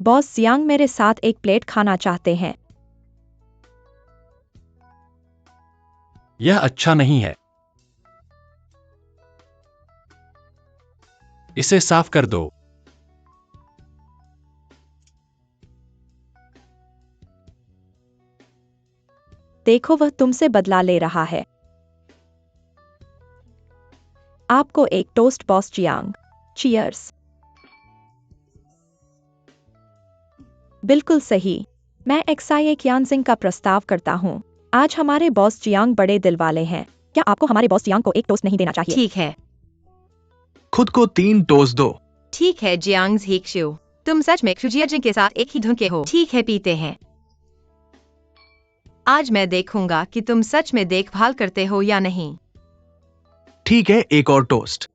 Boss Jiang मेरे साथ एक प्लेट खाना चाहते हैं। यह अच्छा नहीं है। इसे साफ कर दो। देखो वह तुमसे बदला ले रहा है। आपको एक टोस्ट बॉस जियांग। चीयर्स। बिल्कुल सही। मैं एक्साई क्यानजिंग का प्रस्ताव करता हूँ। आज हमारे बॉस जियांग बड़े दिल वाले हैं। क्या आपको हमारे बॉस जियांग को एक टोस्ट नहीं देना चाहिए? ठीक है। खुद को 3 टोस्ट दो। ठीक है जियांग हीक्शु, तुम सच में खुजियाजिंग के साथ एक ही धुन के हो। ठीक है, पीते हैं। आज मैं देखूंगा कि तुम सच में देखभाल करते हो या नहीं। ठीक है, एक और टोस्ट।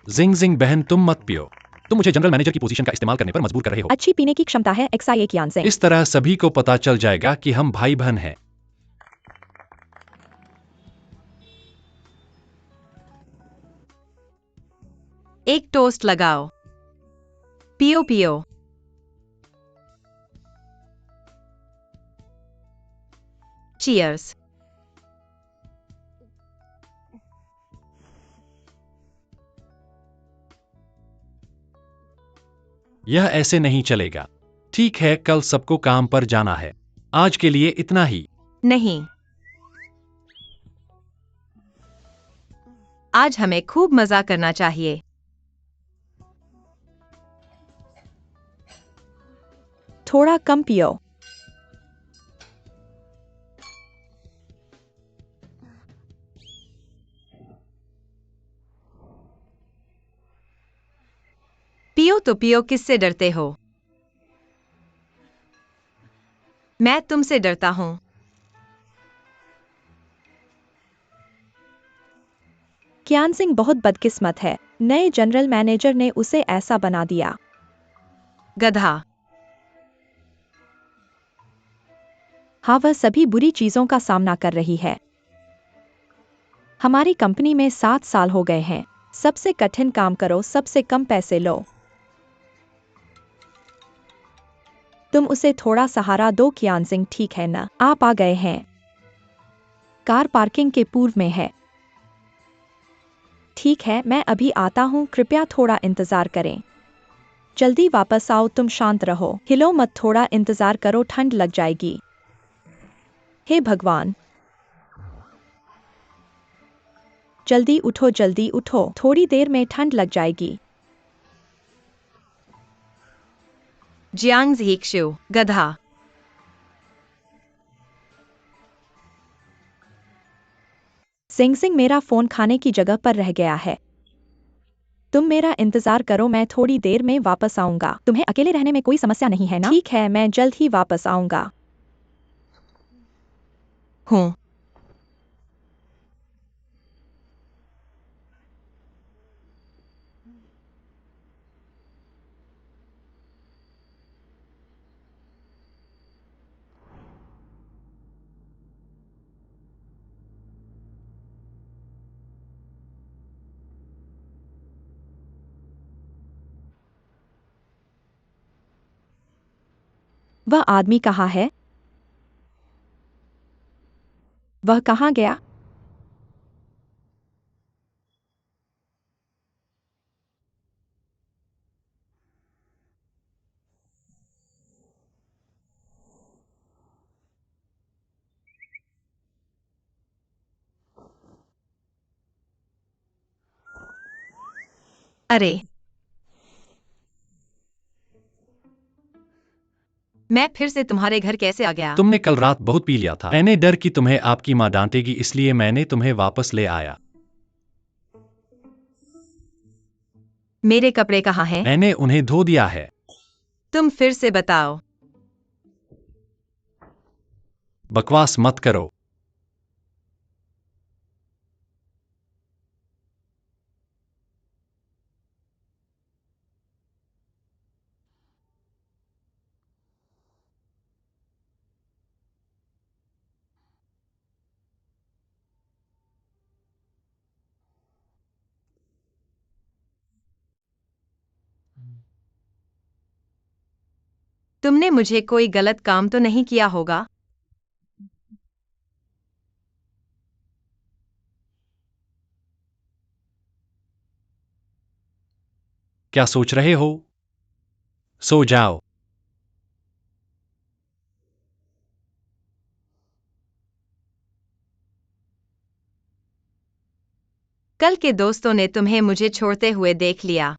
जिंग जिंग बहन, तुम मत पियो। तुम मुझे जनरल मैनेजर की पोजीशन का इस्तेमाल करने पर मजबूर कर रहे हो। अच्छी पीने की क्षमता है एक्साई क्यानजिंग। इस तरह सभी को पता चल जाएगा कि हम भाई बहन हैं। एक टोस्ट लगाओ। पियो पियो। चीयर्स। यह ऐसे नहीं चलेगा। ठीक है, कल सबको काम पर जाना है। आज के लिए इतना ही। नहीं, आज हमें खूब मजा करना चाहिए। थोड़ा कम पियो। पियो तो पियो, किससे डरते हो? मैं तुमसे डरता हूं। क्यानजिंग बहुत बदकिस्मत है। नए जनरल मैनेजर ने उसे ऐसा बना दिया। गधा। हाँ, वह सभी बुरी चीजों का सामना कर रही है। हमारी कंपनी में 7 साल हो गए हैं। सबसे कठिन काम करो, सबसे कम पैसे लो। तुम उसे थोड़ा सहारा दो क्यानजिंग, ठीक है ना? आप आ गए हैं। कार पार्किंग के पूर्व में है। ठीक है, मैं अभी आता हूँ, कृपया थोड़ा इंतजार करें। जल्दी वापस आओ, तुम शांत रहो, हिलो मत, थोड़ा इंतजार करो, ठंड लग जाएगी। हे भगवान, जल्दी उठो, थोड़ी देर में ठंड लग जाएगी। जियांग हीक्शु, गधा। सिंग सिंग, मेरा फोन खाने की जगह पर रह गया है। तुम मेरा इंतजार करो, मैं थोड़ी देर में वापस आऊंगा। तुम्हें अकेले रहने में कोई समस्या नहीं है ना? ठीक है, मैं जल्द ही वापस आऊंगा। हूं। वह आदमी कहाँ है? वह कहाँ गया? अरे, मैं फिर से तुम्हारे घर कैसे आ गया? तुमने कल रात बहुत पी लिया था। मैंने डर कि तुम्हें आपकी माँ डांटेगी, इसलिए मैंने तुम्हें वापस ले आया। मेरे कपड़े कहाँ हैं? मैंने उन्हें धो दिया है। तुम फिर से बताओ। बकवास मत करो। तुमने मुझे कोई गलत काम तो नहीं किया होगा? क्या सोच रहे हो? सो जाओ। कल के दोस्तों ने तुम्हें मुझे छोड़ते हुए देख लिया।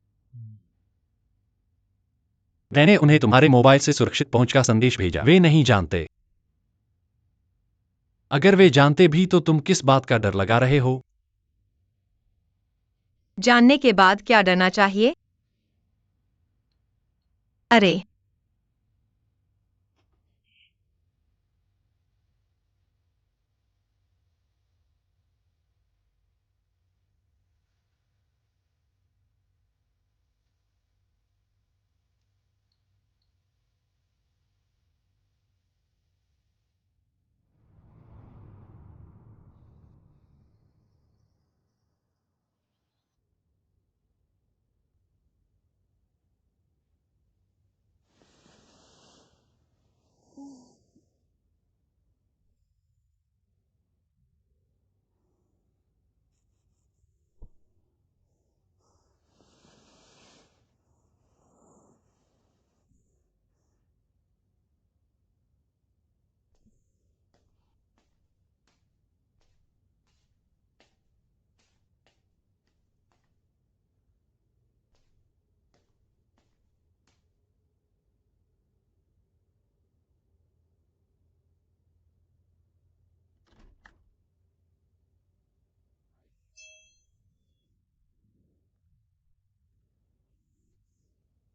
मैंने उन्हें तुम्हारे मोबाइल से सुरक्षित पहुंच का संदेश भेजा। वे नहीं जानते। अगर वे जानते भी तो तुम किस बात का डर लगा रहे हो? जानने के बाद क्या डरना चाहिए? अरे,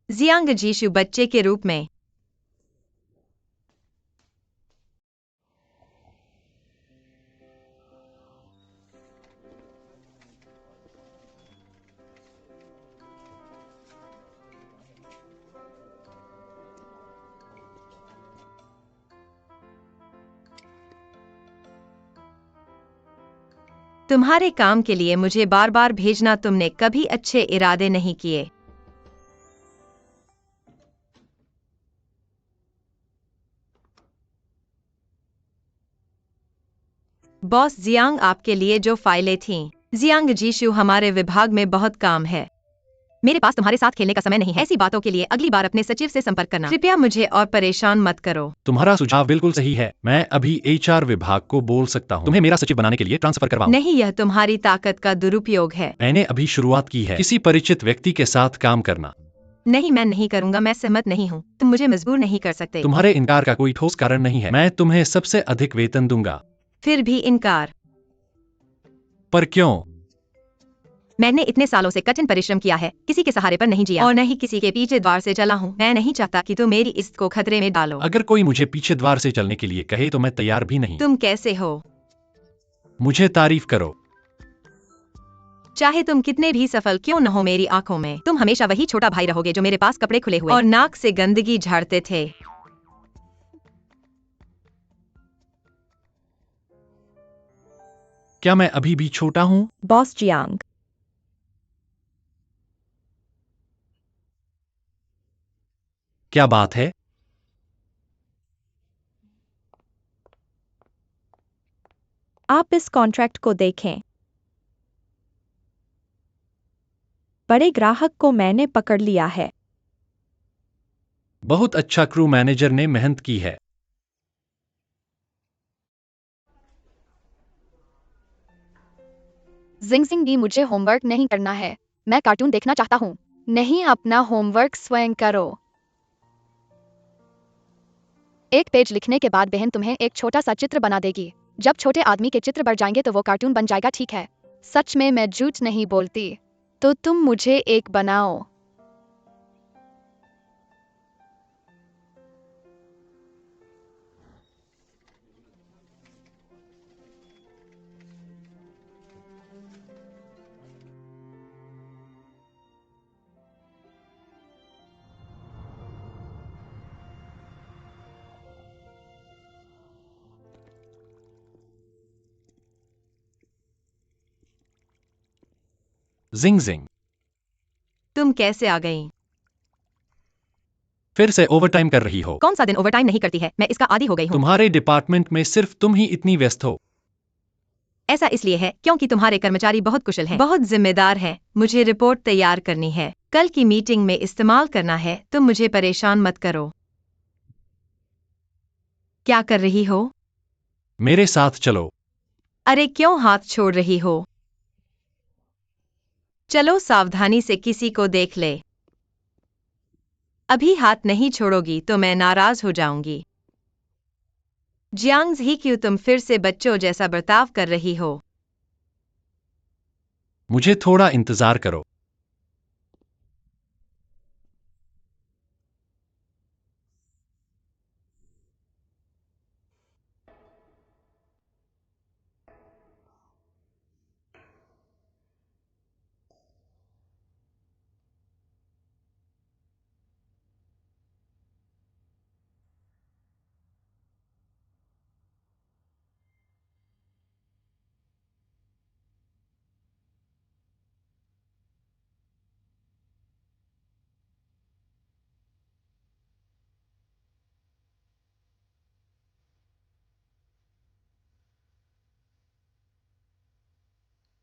जियांग जीशु बच्चे के रूप में। तुम्हारे काम के लिए मुझे बार बार भेजना, तुमने कभी अच्छे इरादे नहीं किए। बॉस जियांग, आपके लिए जो फाइलें थीं। जियांग जीशु, हमारे विभाग में बहुत काम है। मेरे पास तुम्हारे साथ खेलने का समय नहीं है। ऐसी बातों के लिए अगली बार अपने सचिव से संपर्क करना। कृपया मुझे और परेशान मत करो। तुम्हारा सुझाव बिल्कुल सही है। मैं अभी एचआर विभाग को बोल सकता हूँ। तुम्हें मेरा सचिव बनाने के लिए ट्रांसफर करवाऊं। नहीं, यह तुम्हारी ताकत का दुरुपयोग है। मैंने अभी शुरुआत की है। किसी परिचित व्यक्ति के साथ काम करना। नहीं, मैं नहीं करूंगा। मैं सहमत नहीं हूँ। तुम मुझे मजबूर नहीं कर सकते। तुम्हारे इनकार का कोई ठोस कारण नहीं है। मैं तुम्हें सबसे अधिक वेतन दूंगा। फिर भी इनकार? पर क्यों? मैंने इतने सालों से कठिन परिश्रम किया है, किसी के सहारे पर नहीं जिया और न ही किसी के पीछे द्वार से चला हूँ। मैं नहीं चाहता कि तुम मेरी इज्जत को खतरे में डालो। अगर कोई मुझे पीछे द्वार से चलने के लिए कहे तो मैं तैयार भी नहीं। तुम कैसे हो? मुझे तारीफ करो। चाहे तुम कितने भी सफल क्यों न हो मेरी आंखों में, तुम हमेशा वही छोटा भाई रहोगे जो मेरे पास कपड़े खुले हुए और नाक से गंदगी झाड़ते थे। क्या मैं अभी भी छोटा हूँ? बॉस जियांग, क्या बात है? आप इस कॉन्ट्रैक्ट को देखें। बड़े ग्राहक को मैंने पकड़ लिया है। बहुत अच्छा। क्रू मैनेजर ने मेहनत की है। जिंगजिंग भी, मुझे होमवर्क नहीं करना है। मैं कार्टून देखना चाहता हूँ। नहीं, अपना होमवर्क स्वयं करो। एक पेज लिखने के बाद बहन तुम्हें एक छोटा सा चित्र बना देगी। जब छोटे आदमी के चित्र बढ़ जाएंगे तो वो कार्टून बन जाएगा, ठीक है? सच में मैं झूठ नहीं बोलती। तो तुम मुझे एक बनाओ। जिंग जिंग। तुम कैसे आ गई? फिर से ओवरटाइम कर रही हो। कौन सा दिन ओवरटाइम नहीं करती है, मैं इसका आदी हो गई हूँ। तुम्हारे डिपार्टमेंट में सिर्फ तुम ही इतनी व्यस्त हो। ऐसा इसलिए है क्योंकि तुम्हारे कर्मचारी बहुत कुशल हैं, बहुत जिम्मेदार हैं। मुझे रिपोर्ट तैयार करनी है, कल की मीटिंग में इस्तेमाल करना है। तुम मुझे परेशान मत करो। क्या कर रही हो? मेरे साथ चलो। अरे क्यों हाथ छोड़ रही हो? चलो सावधानी से किसी को देख ले। अभी हाथ नहीं छोड़ोगी तो मैं नाराज हो जाऊंगी। जियांग ही, क्यों तुम फिर से बच्चों जैसा बर्ताव कर रही हो? मुझे थोड़ा इंतजार करो।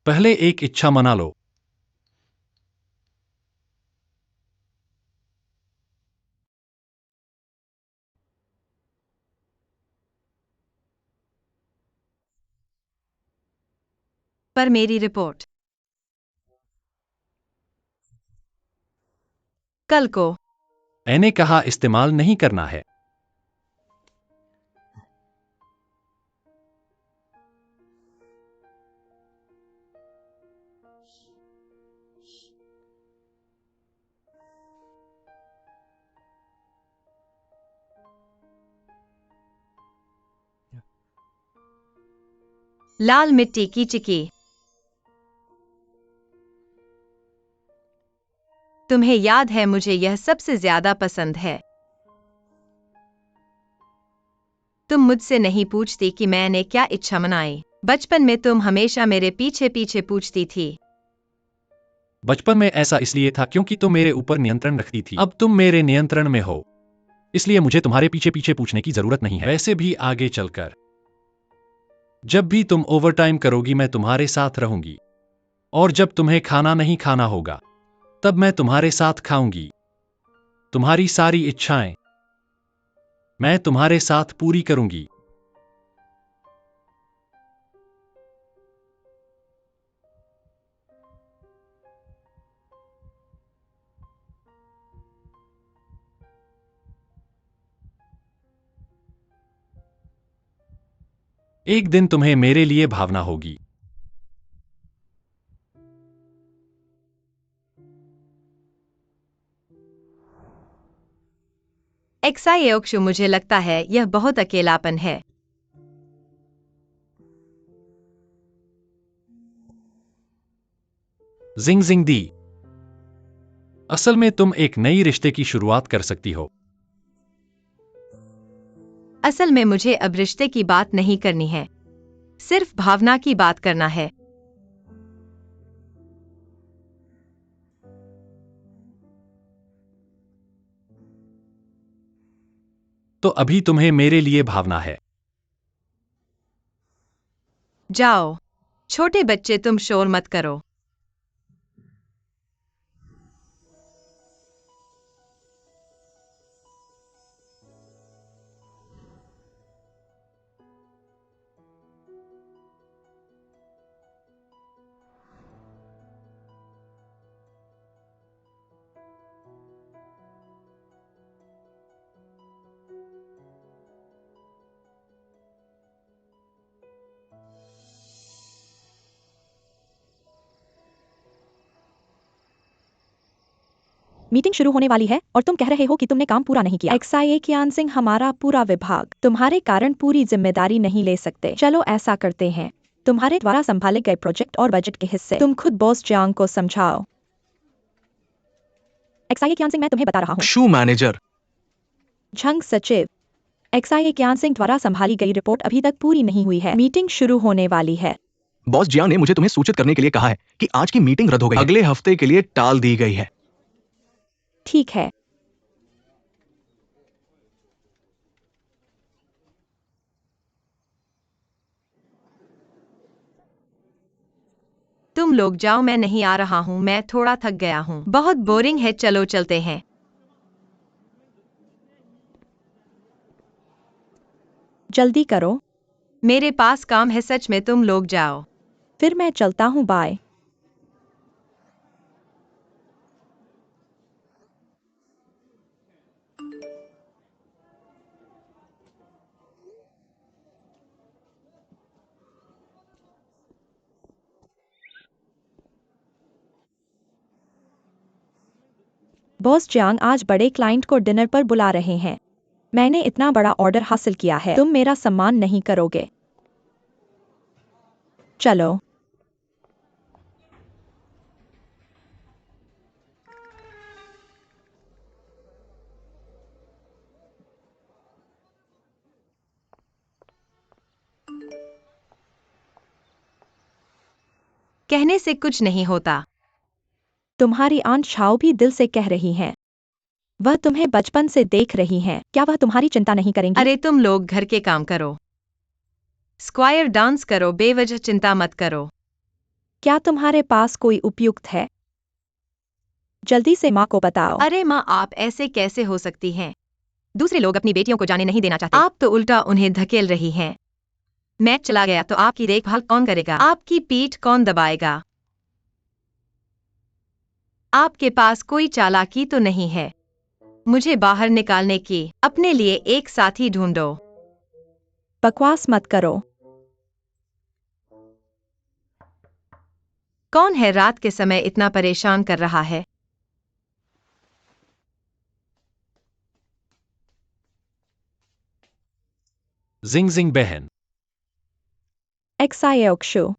पहले एक इच्छा मना लो। पर मेरी रिपोर्ट कल को। मैंने कहा इस्तेमाल नहीं करना है। लाल मिट्टी की चिकी। तुम्हें याद है, मुझे यह सबसे ज्यादा पसंद है। तुम मुझसे नहीं पूछती कि मैंने क्या इच्छा मनाई। बचपन में तुम हमेशा मेरे पीछे पीछे पूछती थी। बचपन में ऐसा इसलिए था क्योंकि तुम मेरे ऊपर नियंत्रण रखती थी। अब तुम मेरे नियंत्रण में हो, इसलिए मुझे तुम्हारे पीछे पीछे पूछने की जरूरत नहीं है। वैसे भी आगे चलकर जब भी तुम ओवरटाइम करोगी मैं तुम्हारे साथ रहूंगी, और जब तुम्हें खाना नहीं खाना होगा तब मैं तुम्हारे साथ खाऊंगी। तुम्हारी सारी इच्छाएं मैं तुम्हारे साथ पूरी करूंगी। एक दिन तुम्हें मेरे लिए भावना होगी। एक्सायोक्षु, मुझे लगता है यह बहुत अकेलापन है। जिंग जिंग दी। असल में तुम एक नई रिश्ते की शुरुआत कर सकती हो। असल में मुझे अब रिश्ते की बात नहीं करनी है, सिर्फ भावना की बात करना है। तो अभी तुम्हें मेरे लिए भावना है। जाओ छोटे बच्चे, तुम शोर मत करो। मीटिंग शुरू होने वाली है और तुम कह रहे हो कि तुमने काम पूरा नहीं किया। XIA कियान सिंह, हमारा पूरा विभाग तुम्हारे कारण पूरी जिम्मेदारी नहीं ले सकते। चलो ऐसा करते हैं, तुम्हारे द्वारा संभाले गए प्रोजेक्ट और बजट के हिस्से तुम खुद बॉस जियांग को समझाओ। XIA कियान सिंह, मैं तुम्हें बता रहा हूँ। शू मैनेजर। झंग सचिव। XIA कियान सिंह द्वारा संभाली गई रिपोर्ट अभी तक पूरी नहीं हुई है। मीटिंग शुरू होने वाली है। बॉस जियांग ने मुझे तुम्हें सूचित करने के लिए कहा है कि आज की मीटिंग रद्द हो गई है। अगले हफ्ते के लिए टाल दी गई है। ठीक है। तुम लोग जाओ, मैं नहीं आ रहा हूँ, मैं थोड़ा थक गया हूँ, बहुत बोरिंग है, चलो चलते हैं। जल्दी करो, मेरे पास काम है, सच में, तुम लोग जाओ। फिर मैं चलता हूँ, बाय। बॉस जियांग आज बड़े क्लाइंट को डिनर पर बुला रहे हैं। मैंने इतना बड़ा ऑर्डर हासिल किया है, तुम मेरा सम्मान नहीं करोगे। चलो। कहने से कुछ नहीं होता। तुम्हारी आंट छाओ भी दिल से कह रही हैं। वह तुम्हें बचपन से देख रही हैं, क्या वह तुम्हारी चिंता नहीं करेंगी? अरे तुम लोग घर के काम करो, स्क्वायर डांस करो, बेवजह चिंता मत करो। क्या तुम्हारे पास कोई उपयुक्त है? जल्दी से माँ को बताओ। अरे माँ, आप ऐसे कैसे हो सकती हैं? दूसरे लोग अपनी बेटियों को जाने नहीं देना चाहते, आप तो उल्टा उन्हें धकेल रही हैं। मैं चला गया तो आपकी देखभाल कौन करेगा? आपकी पीठ कौन दबाएगा? आपके पास कोई चालाकी तो नहीं है मुझे बाहर निकालने की? अपने लिए एक साथी ढूंढो। बकवास मत करो। कौन है रात के समय इतना परेशान कर रहा है? जिंग जिंग बहन, एक्सायोक्षु,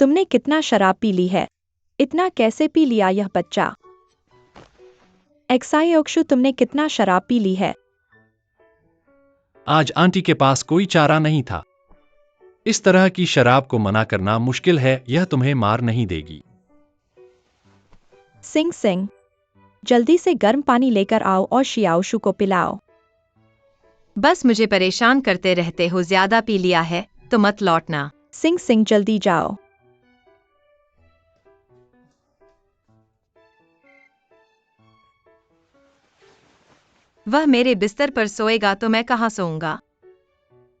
तुमने कितना शराब पी ली है? इतना कैसे पी लिया यह बच्चा? एक्सायोक्षु, तुमने कितना शराब पी ली है? आज आंटी के पास कोई चारा नहीं था। इस तरह की शराब को मना करना मुश्किल है, यह तुम्हें मार नहीं देगी। सिंह सिंह, जल्दी से गर्म पानी लेकर आओ और शियाओशु को पिलाओ। बस मुझे परेशान करते रहते हो, ज्यादा पी लिया है तो मत लौटना। सिंह सिंह, जल्दी जाओ। वह मेरे बिस्तर पर सोएगा तो मैं कहाँ सोऊंगा?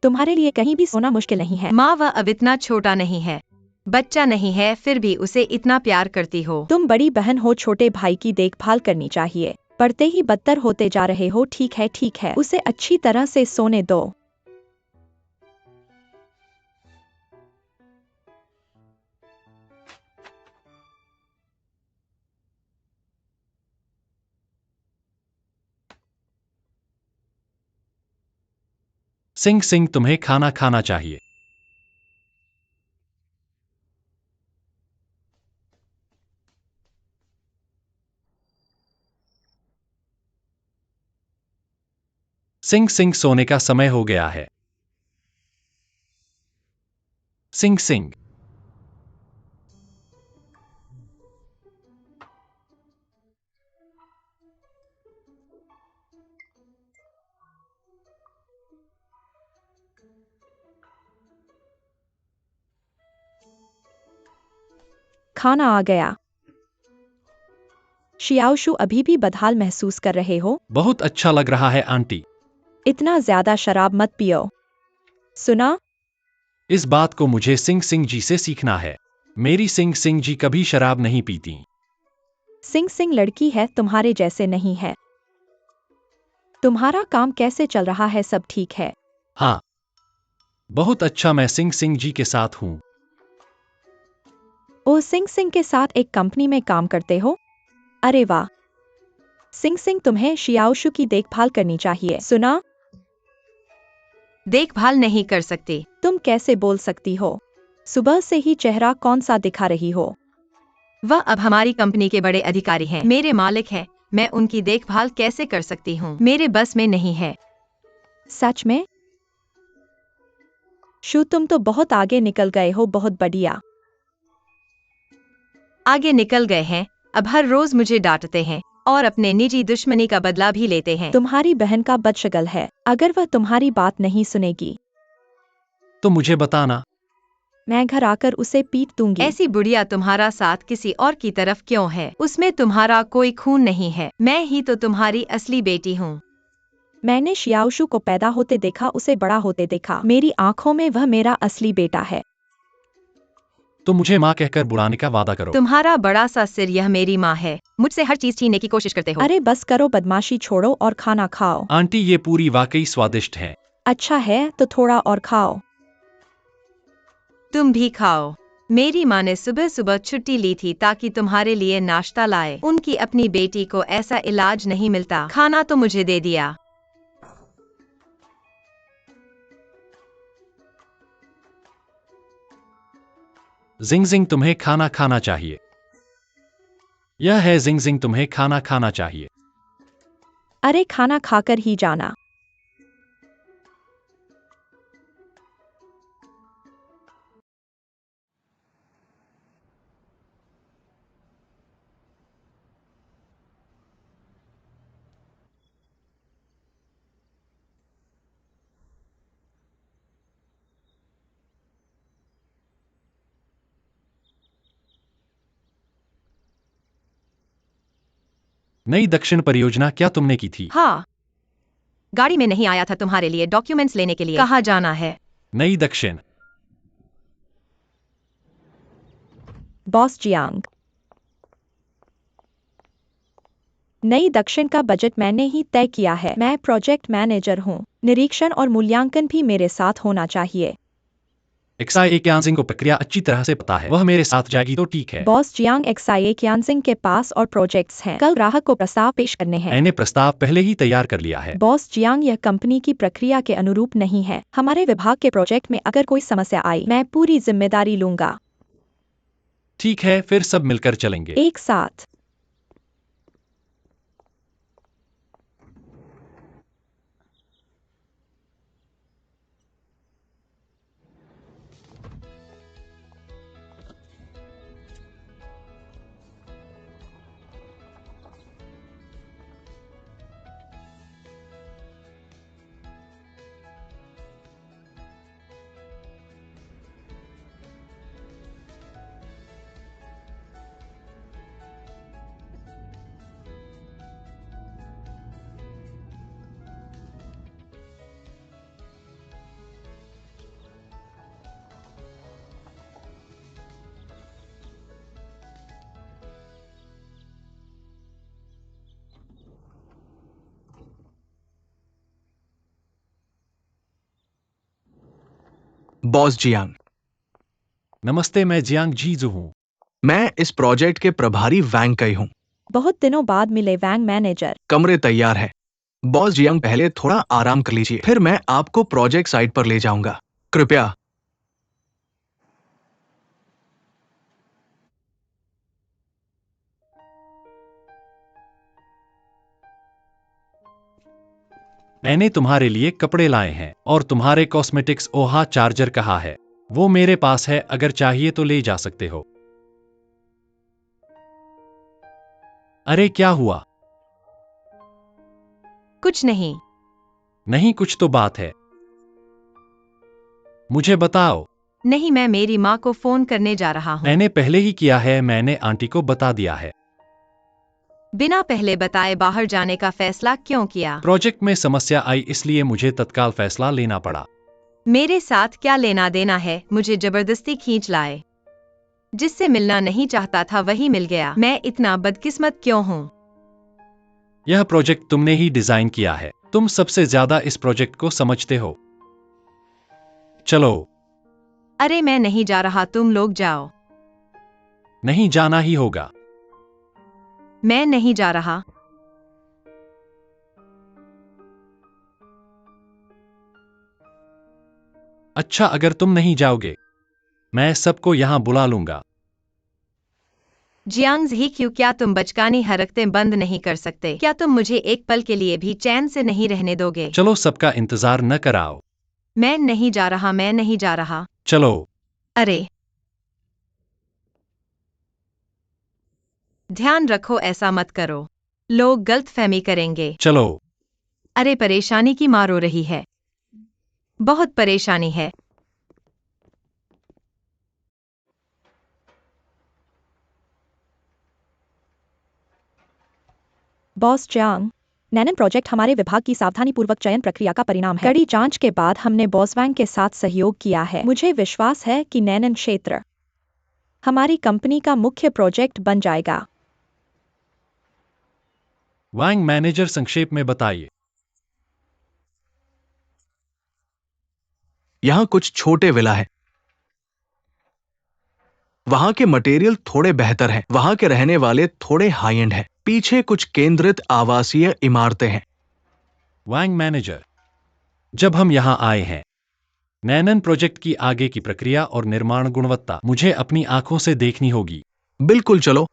तुम्हारे लिए कहीं भी सोना मुश्किल नहीं है। माँ, वह अब इतना छोटा नहीं है, बच्चा नहीं है, फिर भी उसे इतना प्यार करती हो। तुम बड़ी बहन हो, छोटे भाई की देखभाल करनी चाहिए। पढ़ते ही बदतर होते जा रहे हो। ठीक है, उसे अच्छी तरह से सोने दो। सिंह सिंह, तुम्हें खाना खाना चाहिए। सिंह सिंह, सोने का समय हो गया है। सिंह सिंह, खाना आ गया। शियाओशु, अभी भी बदहाल महसूस कर रहे हो? बहुत अच्छा लग रहा है आंटी। इतना ज्यादा शराब मत पियो। सुना? इस बात को मुझे सिंह सिंह जी से सीखना है। मेरी सिंह सिंह जी कभी शराब नहीं पीती। सिंह सिंह लड़की है, तुम्हारे जैसे नहीं है। तुम्हारा काम कैसे चल रहा है? सब ठीक है? हाँ, बहुत अच्छा। मैं सिंह सिंह जी के साथ हूँ। ओ, सिंह सिंह के साथ एक कंपनी में काम करते हो? अरे वाह। सिंह सिंह, तुम्हें शियाओशु की देखभाल करनी चाहिए। सुना? देखभाल नहीं कर सकती। तुम कैसे बोल सकती हो? सुबह से ही चेहरा कौन सा दिखा रही हो? वह अब हमारी कंपनी के बड़े अधिकारी हैं, मेरे मालिक हैं, मैं उनकी देखभाल कैसे कर सकती हूँ? मेरे बस में नहीं है। सच में? शु, तुम तो बहुत आगे निकल गए हो, बहुत बढ़िया। आगे निकल गए हैं, अब हर रोज मुझे डांटते हैं और अपने निजी दुश्मनी का बदला भी लेते हैं। तुम्हारी बहन का बदशगल है, अगर वह तुम्हारी बात नहीं सुनेगी तो मुझे बताना। मैं घर आकर उसे पीट दूंगी। ऐसी बुढ़िया तुम्हारा साथ किसी और की तरफ क्यों है? उसमें तुम्हारा कोई खून नहीं है। मैं ही तो तुम्हारी असली बेटी हूँ। मैंने शियाओशु को पैदा होते देखा, उसे बड़ा होते देखा। मेरी आंखों में वह मेरा असली बेटा है। तो मुझे माँ कहकर बुलाने का वादा करो। तुम्हारा बड़ा सा सिर, यह मेरी माँ है। मुझसे हर चीज छीनने की कोशिश करते हो। अरे बस करो, बदमाशी छोड़ो और खाना खाओ। आंटी, ये पूरी वाकई स्वादिष्ट है। अच्छा है तो थोड़ा और खाओ। तुम भी खाओ। मेरी माँ ने सुबह सुबह छुट्टी ली थी ताकि तुम्हारे लिए नाश्ता लाए। उनकी अपनी बेटी को ऐसा इलाज नहीं मिलता। खाना तो मुझे दे दिया। जिंग जिंग, तुम्हें खाना खाना चाहिए। यह है जिंग जिंग, तुम्हें खाना खाना चाहिए। अरे खाना खाकर ही जाना। नई दक्षिण परियोजना क्या तुमने की थी? हाँ, गाड़ी में नहीं आया था तुम्हारे लिए डॉक्यूमेंट्स लेने के लिए। कहाँ जाना है? नई दक्षिण। बॉस जियांग, नई दक्षिण का बजट मैंने ही तय किया है। मैं प्रोजेक्ट मैनेजर हूँ। निरीक्षण और मूल्यांकन भी मेरे साथ होना चाहिए। एक्साई क्यांजिंग को प्रक्रिया अच्छी तरह से पता है। वह मेरे साथ जाएगी तो ठीक है। बॉस जियांग, एक्साई क्यांजिंग के पास और प्रोजेक्ट्स हैं। कल ग्राहक को प्रस्ताव पेश करने हैं। मैंने प्रस्ताव पहले ही तैयार कर लिया है। बॉस जियांग, यह कंपनी की प्रक्रिया के अनुरूप नहीं है। हमारे विभाग के प्रोजेक्ट में अगर कोई समस्या आई, मैं पूरी जिम्मेदारी लूंगा। ठीक है, फिर सब मिलकर चलेंगे। एक साथ। बॉस जियांग, नमस्ते, मैं जियांग जीजू हूँ। मैं इस प्रोजेक्ट के प्रभारी वैंग कई हूँ। बहुत दिनों बाद मिले वैंग मैनेजर। कमरे तैयार है। बॉस जियांग, पहले थोड़ा आराम कर लीजिए, फिर मैं आपको प्रोजेक्ट साइट पर ले जाऊंगा। कृपया। मैंने तुम्हारे लिए कपड़े लाए हैं और तुम्हारे कॉस्मेटिक्स ओहा चार्जर कहाँ है? वो मेरे पास है, अगर चाहिए तो ले जा सकते हो। अरे क्या हुआ? कुछ नहीं। नहीं कुछ तो बात है। मुझे बताओ। नहीं, मैं मेरी माँ को फोन करने जा रहा हूँ। मैंने पहले ही किया है, मैंने आंटी को बता दिया है। बिना पहले बताए बाहर जाने का फैसला क्यों किया? प्रोजेक्ट में समस्या आई, इसलिए मुझे तत्काल फैसला लेना पड़ा। मेरे साथ क्या लेना देना है? मुझे जबरदस्ती खींच लाए। जिससे मिलना नहीं चाहता था वही मिल गया। मैं इतना बदकिस्मत क्यों हूँ? यह प्रोजेक्ट तुमने ही डिजाइन किया है। तुम सबसे ज्यादा इस प्रोजेक्ट को समझते हो। चलो। अरे मैं नहीं जा रहा, तुम लोग जाओ। नहीं जाना ही होगा। मैं नहीं जा रहा। अच्छा, अगर तुम नहीं जाओगे, मैं सबको यहां बुला लूंगा। जियांग ही क्यों? क्या तुम बचकानी हरकतें बंद नहीं कर सकते? क्या तुम मुझे एक पल के लिए भी चैन से नहीं रहने दोगे? चलो, सबका इंतजार न कराओ। मैं नहीं जा रहा, मैं नहीं जा रहा। चलो। अरे ध्यान रखो, ऐसा मत करो। लोग गलतफहमी करेंगे। चलो। अरे परेशानी की मार हो रही है। बहुत परेशानी है। बॉस च्यांग, नैनन प्रोजेक्ट हमारे विभाग की सावधानीपूर्वक चयन प्रक्रिया का परिणाम है। कड़ी जांच के बाद हमने बॉस वैंग के साथ सहयोग किया है। मुझे विश्वास है कि नैनन क्षेत्र हमारी कंपनी का मुख्य प्रोजेक्ट बन जाएगा। वांग मैनेजर संक्षेप में बताइए। यहाँ कुछ छोटे विला हैं। वहां के मटेरियल थोड़े बेहतर हैं। वहां के रहने वाले थोड़े हाई एंड हैं। पीछे कुछ केंद्रित आवासीय इमारतें हैं। वांग मैनेजर, जब हम यहाँ आए हैं, नैनन प्रोजेक्ट की आगे की प्रक्रिया और निर्माण गुणवत्ता मुझे अपनी आंखों से देखनी होगी। बिल्कुल, चलो।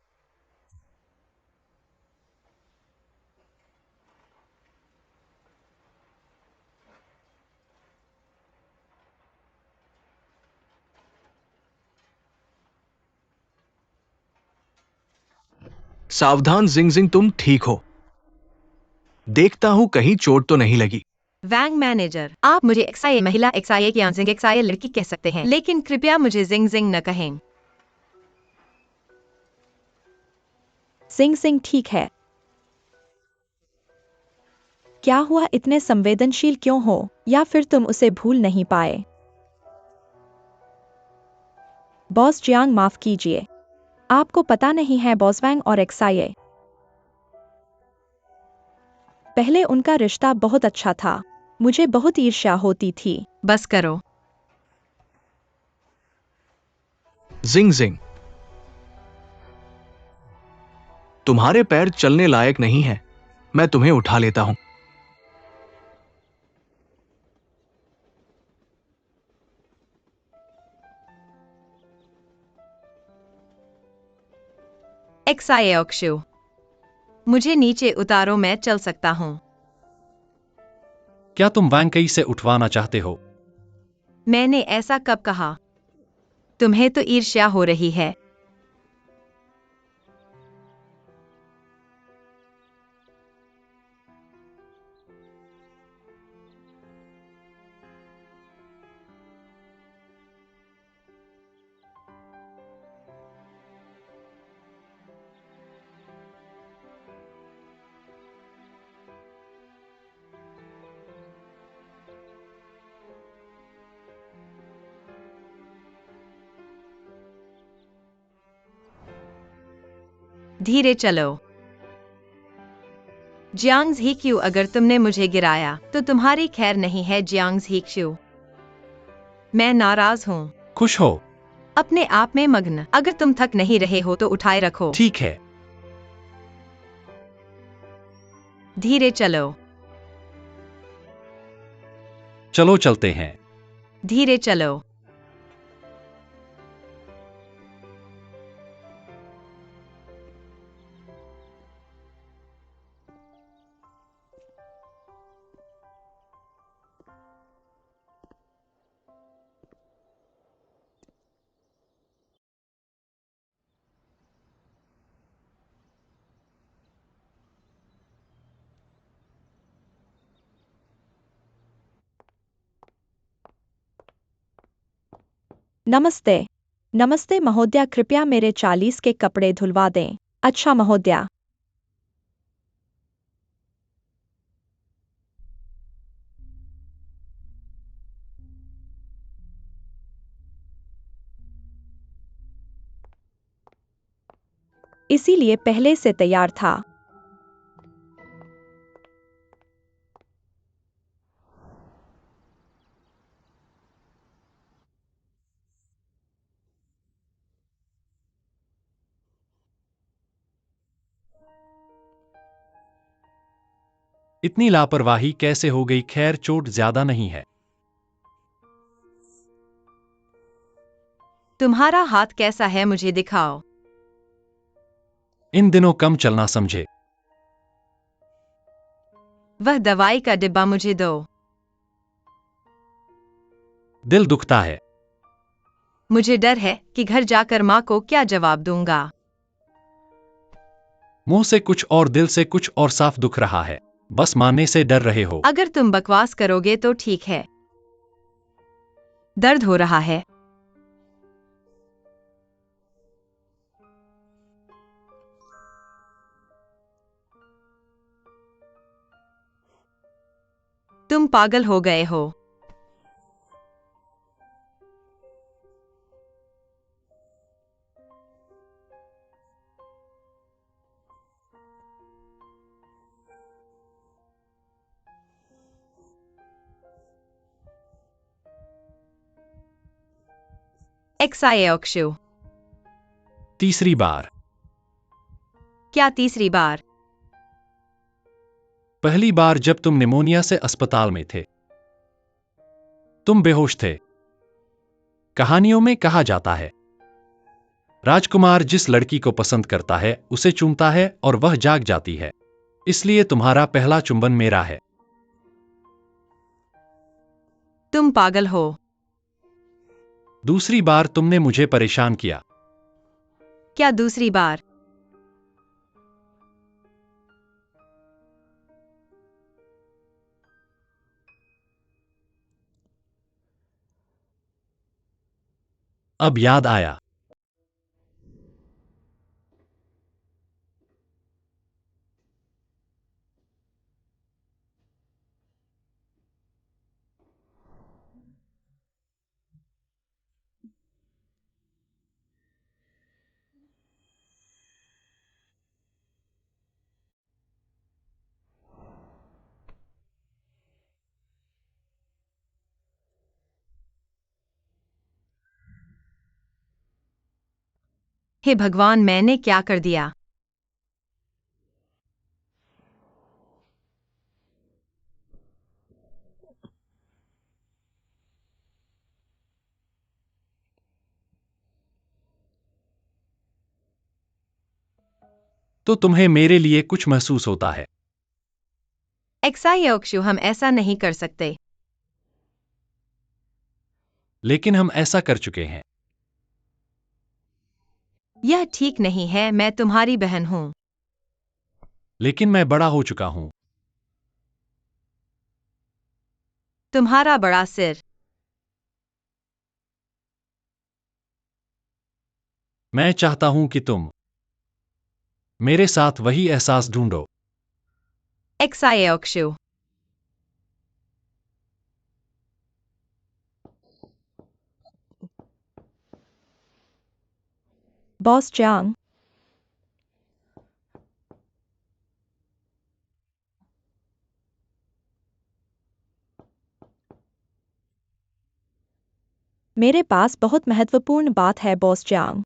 सावधान जिंग, तुम ठीक हो? देखता हूं कहीं चोट तो नहीं लगी। वैंग मैनेजर, आप मुझे एक्सआईए महिला एक्सआईए की जिंग एक्सआईए लड़की कह सकते हैं, लेकिन कृपया मुझे जिंग जिंग न कहें। सिंह सिंह ठीक है। क्या हुआ, इतने संवेदनशील क्यों हो, या फिर तुम उसे भूल नहीं पाए? बॉस जियांग, माफ कीजिए, आपको पता नहीं है बॉस वैंग और एक्सआईए, पहले उनका रिश्ता बहुत अच्छा था। मुझे बहुत ईर्ष्या होती थी। बस करो। जिंग, तुम्हारे पैर चलने लायक नहीं हैं। मैं तुम्हें उठा लेता हूं। एक्सआईए ऑक्शु, मुझे नीचे उतारो, मैं चल सकता हूँ। क्या तुम वांग कई से उठवाना चाहते हो? मैंने ऐसा कब कहा? तुम्हें तो ईर्ष्या हो रही है। धीरे चलो। जियांग हीक्यू, अगर तुमने मुझे गिराया तो तुम्हारी खैर नहीं है। जियांग हीक्यू, मैं नाराज हूँ। खुश हो? अपने आप में मग्न। अगर तुम थक नहीं रहे हो तो उठाए रखो। ठीक है। धीरे चलो। चलो चलते हैं। धीरे चलो। नमस्ते। नमस्ते महोदया, कृपया मेरे 40 के कपड़े धुलवा दें। अच्छा महोदया। इसीलिए पहले से तैयार था। इतनी लापरवाही कैसे हो गई? खैर, चोट ज्यादा नहीं है। तुम्हारा हाथ कैसा है, मुझे दिखाओ। इन दिनों कम चलना समझे। वह दवाई का डिब्बा मुझे दो। दिल दुखता है। मुझे डर है कि घर जाकर माँ को क्या जवाब दूंगा। मुंह से कुछ और दिल से कुछ और, साफ दुख रहा है। बस मानने से डर रहे हो। अगर तुम बकवास करोगे तो ठीक है। दर्द हो रहा है। तुम पागल हो गए हो। एक्साएक्षु। तीसरी बार। क्या तीसरी बार? पहली बार जब तुम निमोनिया से अस्पताल में थे। तुम बेहोश थे। कहानियों में कहा जाता है, राजकुमार जिस लड़की को पसंद करता है उसे चूमता है और वह जाग जाती है। इसलिए तुम्हारा पहला चुंबन मेरा है। तुम पागल हो। दूसरी बार तुमने मुझे परेशान किया। क्या दूसरी बार? अब याद आया। हे भगवान, मैंने क्या कर दिया? तो तुम्हें मेरे लिए कुछ महसूस होता है। एक्साएक्षु, हम ऐसा नहीं कर सकते। लेकिन हम ऐसा कर चुके हैं। यह ठीक नहीं है, मैं तुम्हारी बहन हूं। लेकिन मैं बड़ा हो चुका हूं। तुम्हारा बड़ा सिर। मैं चाहता हूं कि तुम मेरे साथ वही एहसास ढूंढो। एक्साएक्षु। बॉस चांग, मेरे पास बहुत महत्वपूर्ण बात है बॉस चांग।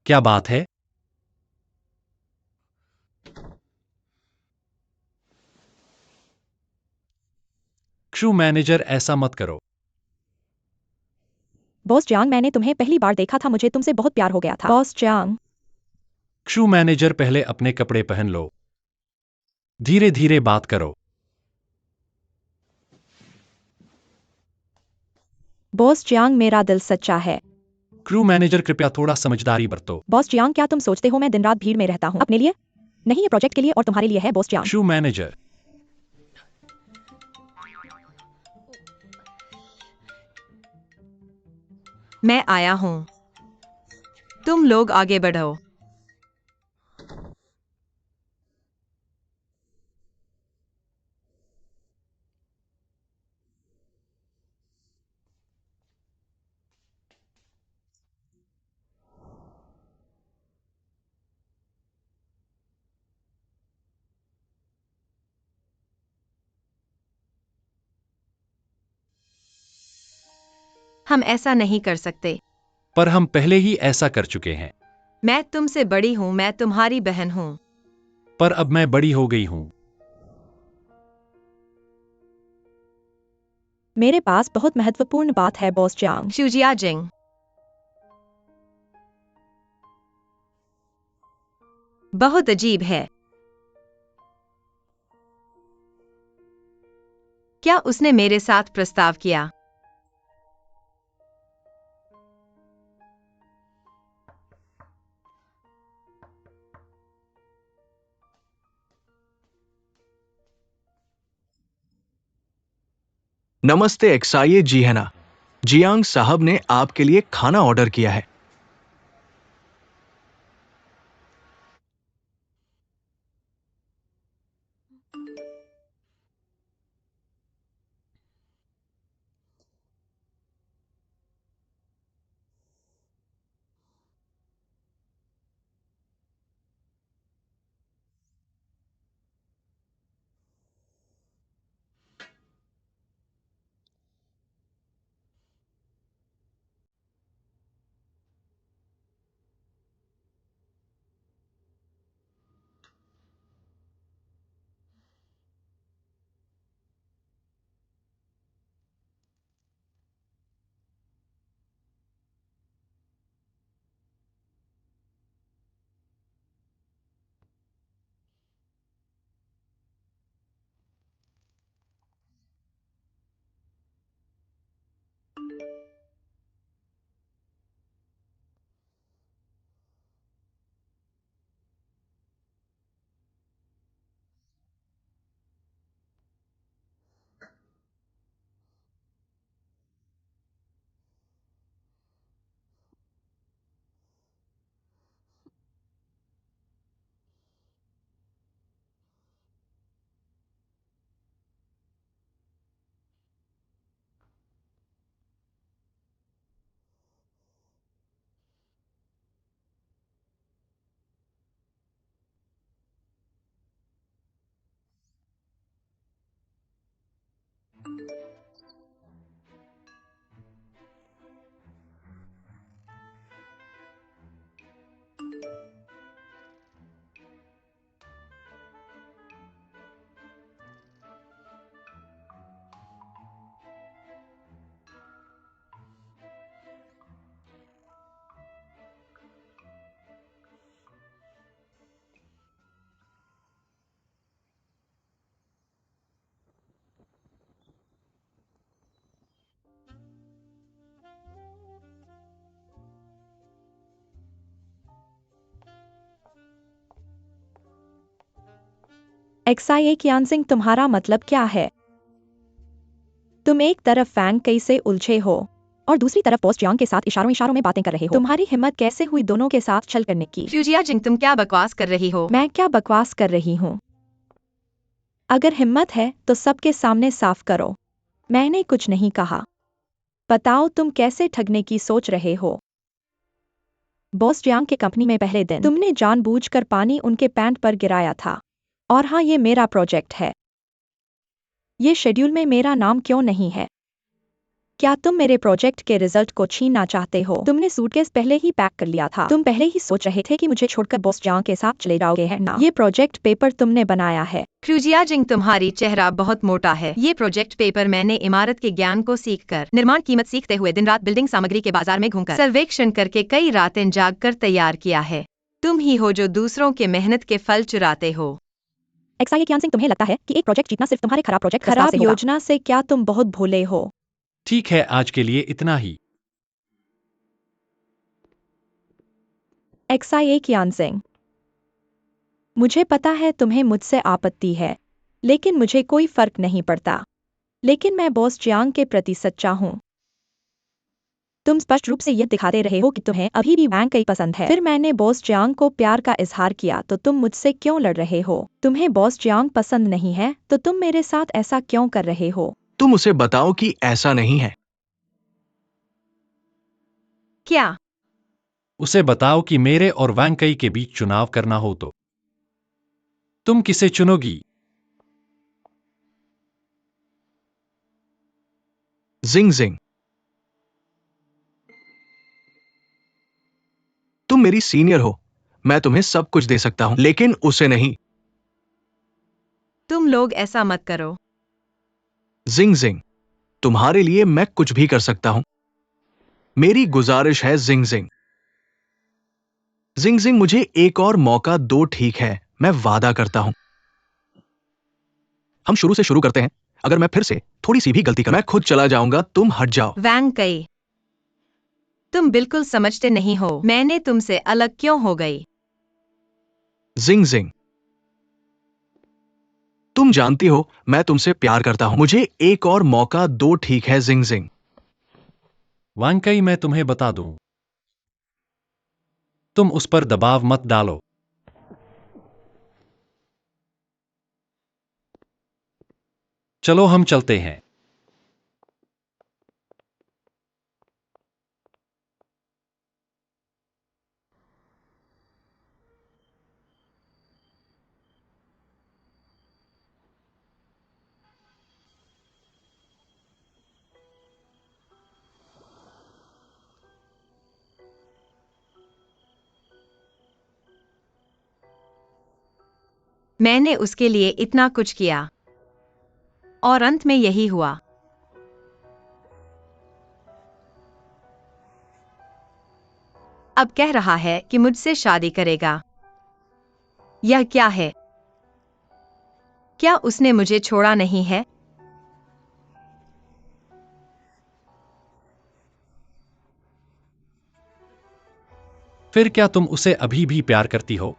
क्या बात है? क्षु मैनेजर, ऐसा मत करो। बॉस चांग, मैंने तुम्हें पहली बार देखा था, मुझे तुमसे बहुत प्यार हो गया था। बॉस चांग, क्षु मैनेजर, पहले अपने कपड़े पहन लो। धीरे धीरे बात करो। बॉस चांग, मेरा दिल सच्चा है। क्रू मैनेजर, कृपया थोड़ा समझदारी बरतो। बॉस चांग, क्या तुम सोचते हो मैं दिन रात भीड़ में रहता हूँ अपने लिए? नहीं, ये प्रोजेक्ट के लिए और तुम्हारे लिए है बॉस चांग। क्षु मैनेजर, मैं आया हूं। तुम लोग आगे बढ़ो। हम ऐसा नहीं कर सकते। पर हम पहले ही ऐसा कर चुके हैं। मैं तुमसे बड़ी हूं, मैं तुम्हारी बहन हूं। पर अब मैं बड़ी हो गई हूं। मेरे पास बहुत महत्वपूर्ण बात है बॉस चांग। शुजियाजिंग। बहुत अजीब है। क्या उसने मेरे साथ प्रस्ताव किया? नमस्ते एक्साइए जी, है ना? जियांग साहब ने आपके लिए खाना ऑर्डर किया है। XIA कियानसिंग, तुम्हारा मतलब क्या है? तुम एक तरफ फैंग कई से उलझे हो और दूसरी तरफ बॉस जियांग के साथ इशारों इशारों में बातें कर रहे हो। तुम्हारी हिम्मत कैसे हुई दोनों के साथ छल करने की? फ्यूजिया जिंग, तुम क्या बकवास कर रही हो? मैं क्या बकवास कर रही हूँ? अगर हिम्मत है तो सबके सामने साफ करो। मैंने कुछ नहीं कहा। बताओ तुम कैसे ठगने की सोच रहे हो? बॉस जियांग के कंपनी में पहले दिन तुमने जानबूझकर पानी उनके पैंट पर गिराया था। और हाँ, ये मेरा प्रोजेक्ट है। ये शेड्यूल में मेरा नाम क्यों नहीं है? क्या तुम मेरे प्रोजेक्ट के रिजल्ट को छीनना चाहते हो? तुमने सूटकेस पहले ही पैक कर लिया था। तुम पहले ही सोच रहे थे कि मुझे छोड़कर बॉस जियांग के साथ चले जाओगे, है ना? ये प्रोजेक्ट पेपर तुमने बनाया है। फ्यूजिया जिंग, तुम्हारी चेहरा बहुत मोटा है। ये प्रोजेक्ट पेपर मैंने इमारत के ज्ञान को सीखकर, निर्माण कीमत सीखते हुए, दिन रात बिल्डिंग सामग्री के बाजार में घूमकर, सर्वेक्षण करके, कई रातें जागकर तैयार किया है। तुम ही हो जो दूसरों के मेहनत के फल चुराते हो। XIA कियानसिंग, तुम्हें लगता है कि एक प्रोजेक्ट जीतना सिर्फ तुम्हारे खराब प्रोजेक्ट खराब योजना से? क्या तुम बहुत भोले हो? ठीक है, आज के लिए इतना ही। XIA कियानसिंग, मुझे पता है तुम्हें मुझसे आपत्ति है, लेकिन मुझे कोई फर्क नहीं पड़ता। लेकिन मैं बॉस जियांग के प्रति सच्चा हूँ। तुम स्पष्ट रूप से यह दिखाते रहे हो कि तुम्हें अभी भी वैंग कई पसंद है। फिर मैंने बॉस जियांग को प्यार का इजहार किया तो तुम मुझसे क्यों लड़ रहे हो? तुम्हें बॉस जियांग पसंद नहीं है तो तुम मेरे साथ ऐसा क्यों कर रहे हो? तुम उसे बताओ कि ऐसा नहीं है। क्या? उसे बताओ कि मेरे और वैंग कई के बीच चुनाव करना हो तो तुम किसे चुनोगी? जिंग जिंग, तुम मेरी सीनियर हो। मैं तुम्हें सब कुछ दे सकता हूं, लेकिन उसे नहीं। तुम लोग ऐसा मत करो। जिंग जिंग, तुम्हारे लिए मैं कुछ भी कर सकता हूं। मेरी गुजारिश है जिंग जिंग। जिंग जिंग, मुझे एक और मौका दो, ठीक है? मैं वादा करता हूं। हम शुरू से शुरू करते हैं। अगर मैं फिर से थोड़ी सी भी गलती कर, मैं खुद चला जाऊंगा। तुम हट जाओ। वैंग कई, तुम बिल्कुल समझते नहीं हो मैंने तुमसे अलग क्यों हो गई। जिंग जिंग, तुम जानती हो मैं तुमसे प्यार करता हूं। मुझे एक और मौका दो, ठीक है? जिंग जिंग, वैंग कई, मैं तुम्हें बता दूं, तुम उस पर दबाव मत डालो। चलो हम चलते हैं। मैंने उसके लिए इतना कुछ किया और अंत में यही हुआ। अब कह रहा है कि मुझसे शादी करेगा। यह क्या है? क्या उसने मुझे छोड़ा नहीं है? फिर क्या तुम उसे अभी भी प्यार करती हो?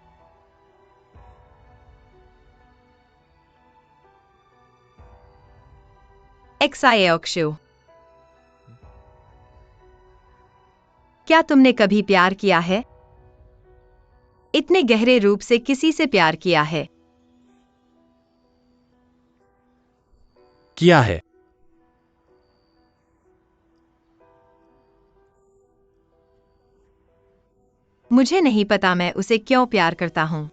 एक्साएओक्षु, क्या तुमने कभी प्यार किया है? इतने गहरे रूप से किसी से प्यार किया है? किया है। मुझे नहीं पता मैं उसे क्यों प्यार करता हूं।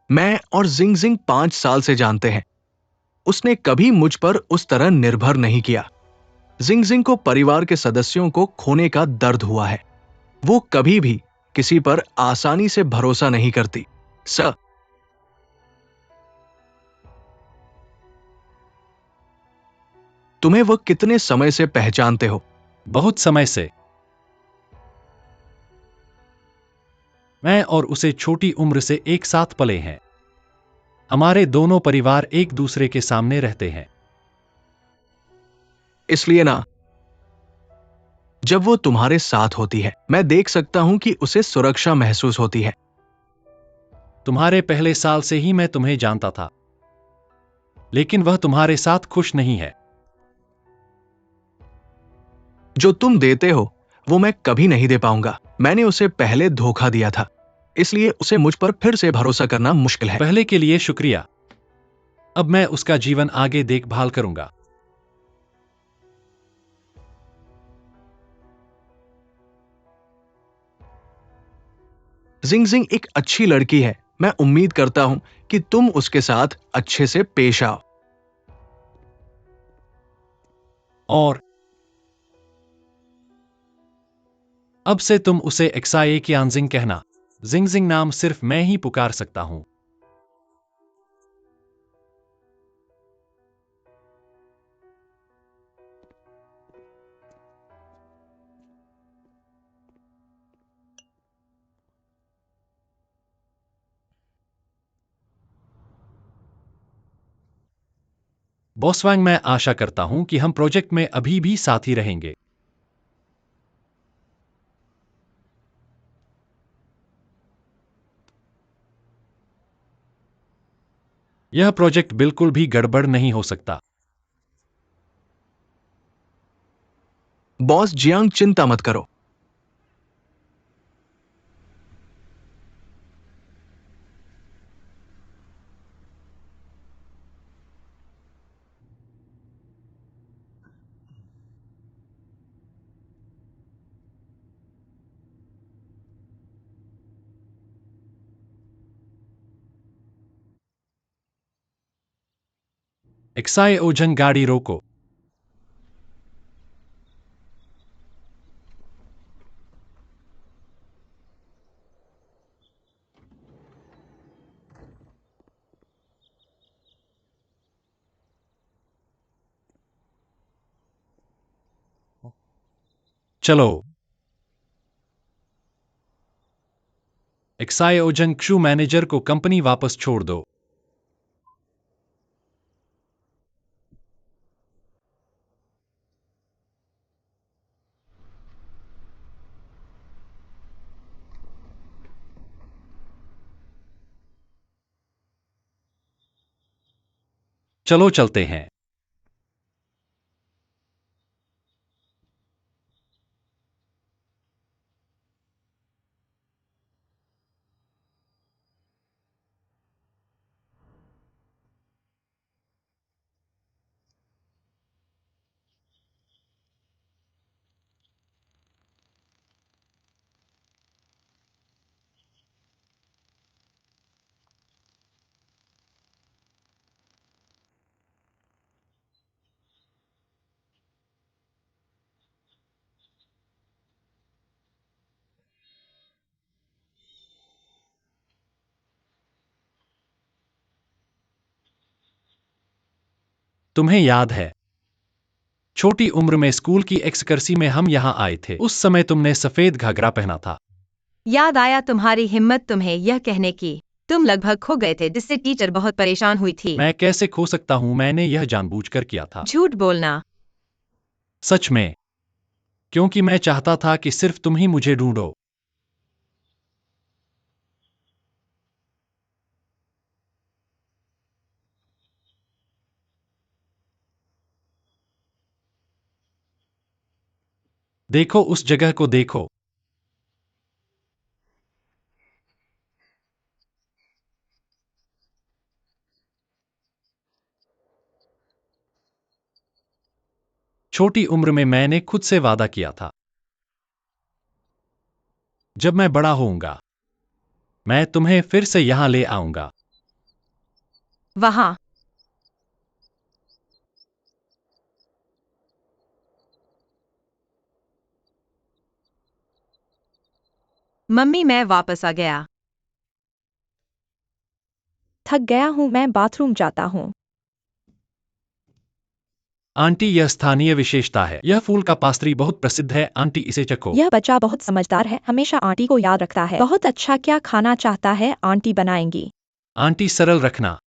मैं और जिंगजिंग 5 साल से जानते हैं। उसने कभी मुझ पर उस तरह निर्भर नहीं किया। जिंगजिंग को परिवार के सदस्यों को खोने का दर्द हुआ है। वो कभी भी किसी पर आसानी से भरोसा नहीं करती। सर, तुम्हें वह कितने समय से पहचानते हो? बहुत समय से। मैं और उसे छोटी उम्र से एक साथ पले हैं। हमारे दोनों परिवार एक दूसरे के सामने रहते हैं। इसलिए ना, जब वो तुम्हारे साथ होती है, मैं देख सकता हूं कि उसे सुरक्षा महसूस होती है। तुम्हारे पहले साल से ही मैं तुम्हें जानता था, लेकिन वह तुम्हारे साथ खुश नहीं है। जो तुम देते हो वो मैं कभी नहीं दे पाऊंगा। मैंने उसे पहले धोखा दिया था, इसलिए उसे मुझ पर फिर से भरोसा करना मुश्किल है। पहले के लिए शुक्रिया। अब मैं उसका जीवन आगे देखभाल करूंगा। जिंगजिंग एक अच्छी लड़की है। मैं उम्मीद करता हूं कि तुम उसके साथ अच्छे से पेश आओ। और अब से तुम उसे एक्साए की आंजिंग कहना। जिंगजिंग नाम सिर्फ मैं ही पुकार सकता हूं। बॉसवांग, मैं आशा करता हूं कि हम प्रोजेक्ट में अभी भी साथ ही रहेंगे। यह प्रोजेक्ट बिल्कुल भी गड़बड़ नहीं हो सकता। बॉस जियांग, चिंता मत करो। एक्साए ओजन, गाड़ी रोको। चलो। एक्साए ओजन, क्षु मैनेजर को कंपनी वापस छोड़ दो। चलो चलते हैं। तुम्हें याद है, छोटी उम्र में स्कूल की एक्सकर्सी में हम यहां आए थे। उस समय तुमने सफेद घाघरा पहना था। याद आया तुम्हारी हिम्मत तुम्हें यह कहने की। तुम लगभग खो गए थे, जिससे टीचर बहुत परेशान हुई थी। मैं कैसे खो सकता हूं? मैंने यह जानबूझकर किया था। झूठ बोलना। सच में, क्योंकि मैं चाहता था कि सिर्फ तुम ही मुझे ढूंढो। देखो, उस जगह को देखो। छोटी उम्र में मैंने खुद से वादा किया था, जब मैं बड़ा होऊंगा, मैं तुम्हें फिर से यहां ले आऊंगा। वहाँ। मम्मी मैं वापस आ गया। थक गया हूँ, मैं बाथरूम जाता हूँ। आंटी, यह स्थानीय विशेषता है। यह फूल का पास्त्री बहुत प्रसिद्ध है। आंटी, इसे चखो। यह बच्चा बहुत समझदार है, हमेशा आंटी को याद रखता है। बहुत अच्छा, क्या खाना चाहता है? आंटी बनाएंगी। आंटी, सरल रखना।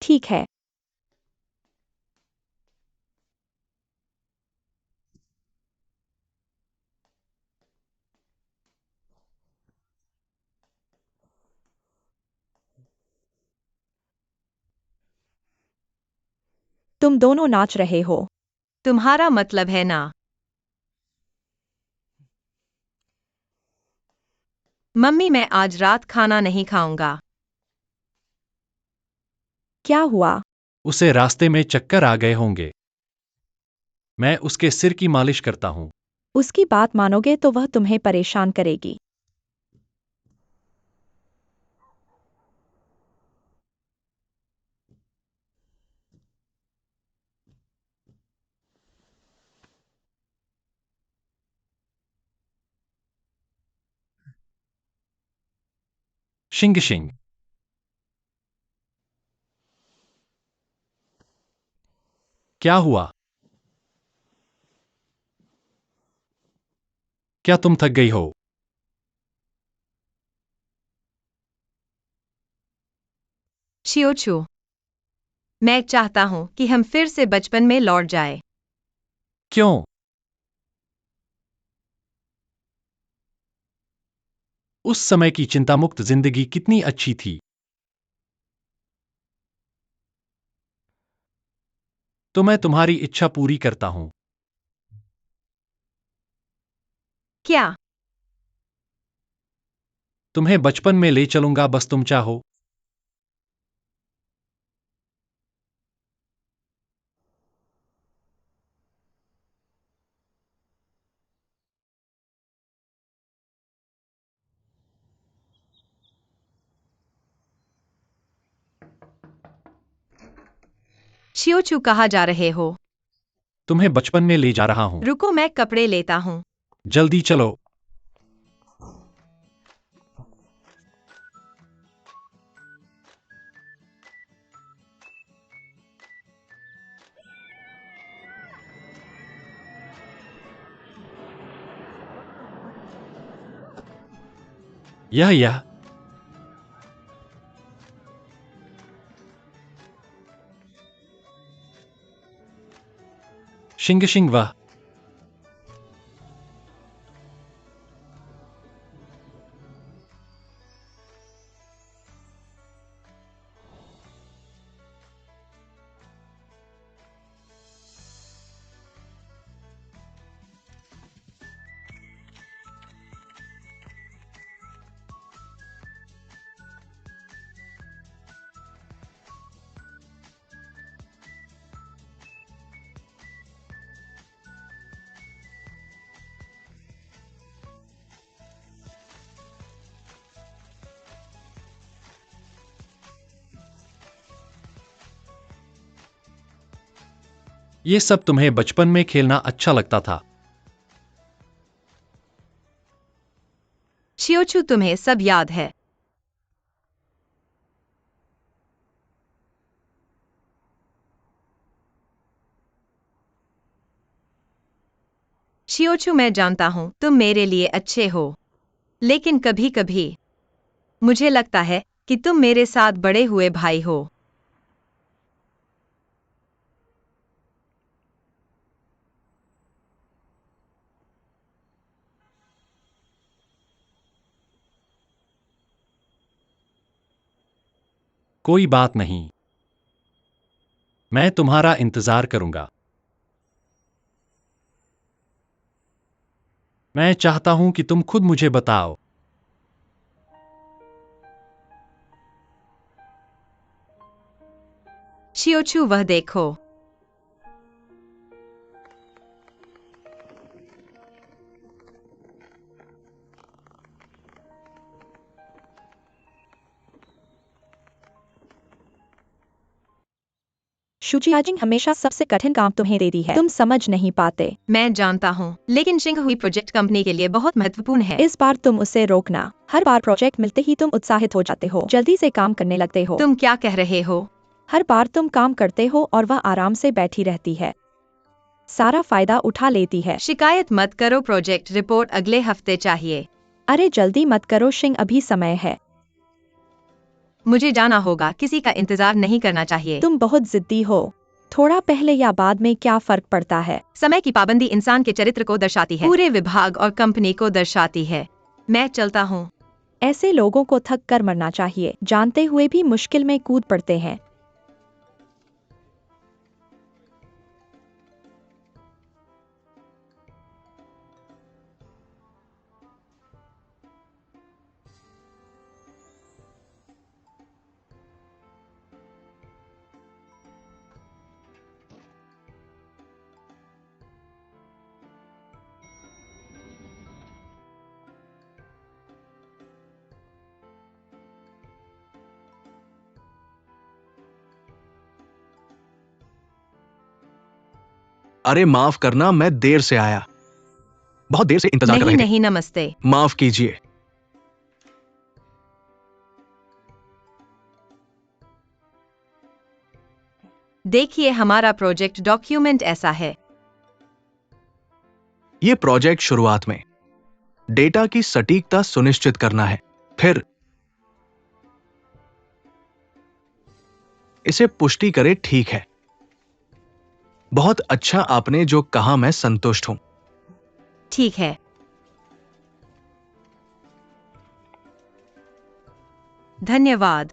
ठीक है। तुम दोनों नाच रहे हो। तुम्हारा मतलब है ना? मम्मी मैं आज रात खाना नहीं खाऊंगा। क्या हुआ? उसे रास्ते में चक्कर आ गए होंगे। मैं उसके सिर की मालिश करता हूँ। उसकी बात मानोगे तो वह तुम्हें परेशान करेगी। शिंग शिंग। क्या हुआ? क्या तुम थक गई हो? शियोचू, मैं चाहता हूँ कि हम फिर से बचपन में लौट जाए। क्यों? उस समय की चिंतामुक्त जिंदगी कितनी अच्छी थी। तो मैं तुम्हारी इच्छा पूरी करता हूँ। क्या? तुम्हें बचपन में ले चलूंगा, बस तुम चाहो। शियोचू कहाँ जा रहे हो? तुम्हें बचपन में ले जा रहा हूँ। रुको मैं कपड़े लेता हूँ। जल्दी चलो। यह शिंग शिंग वाह। ये सब तुम्हें बचपन में खेलना अच्छा लगता था। शियोचू तुम्हें सब याद है। शियोचू मैं जानता हूँ तुम मेरे लिए अच्छे हो, लेकिन कभी कभी मुझे लगता है कि तुम मेरे साथ बड़े हुए भाई हो। कोई बात नहीं, मैं तुम्हारा इंतजार करूंगा। मैं चाहता हूं कि तुम खुद मुझे बताओ। शियोचू वह देखो। शुचियाजिंग हमेशा सबसे कठिन काम तुम्हें देती है, तुम समझ नहीं पाते। मैं जानता हूँ, लेकिन शिंग हुई प्रोजेक्ट कंपनी के लिए बहुत महत्वपूर्ण है। इस बार तुम उसे रोकना। हर बार प्रोजेक्ट मिलते ही तुम उत्साहित हो जाते हो, जल्दी से काम करने लगते हो। तुम क्या कह रहे हो? हर बार तुम काम करते हो और वह आराम से बैठी रहती है, सारा फायदा उठा लेती है। शिकायत मत करो, प्रोजेक्ट रिपोर्ट अगले हफ्ते चाहिए। अरे जल्दी मत करो शिंग, अभी समय है। मुझे जाना होगा, किसी का इंतजार नहीं करना चाहिए। तुम बहुत जिद्दी हो, थोड़ा पहले या बाद में क्या फर्क पड़ता है। समय की पाबंदी इंसान के चरित्र को दर्शाती है, पूरे विभाग और कंपनी को दर्शाती है। मैं चलता हूँ। ऐसे लोगों को थक कर मरना चाहिए, जानते हुए भी मुश्किल में कूद पड़ते हैं। अरे माफ करना, मैं देर से आया, बहुत देर से इंतजार कर नहीं रहे थे। नहीं, नमस्ते। माफ कीजिए। देखिए, हमारा प्रोजेक्ट डॉक्यूमेंट ऐसा है। यह प्रोजेक्ट शुरुआत में डेटा की सटीकता सुनिश्चित करना है, फिर इसे पुष्टि करे। ठीक है, बहुत अच्छा, आपने जो कहा मैं संतुष्ट हूं। ठीक है। धन्यवाद।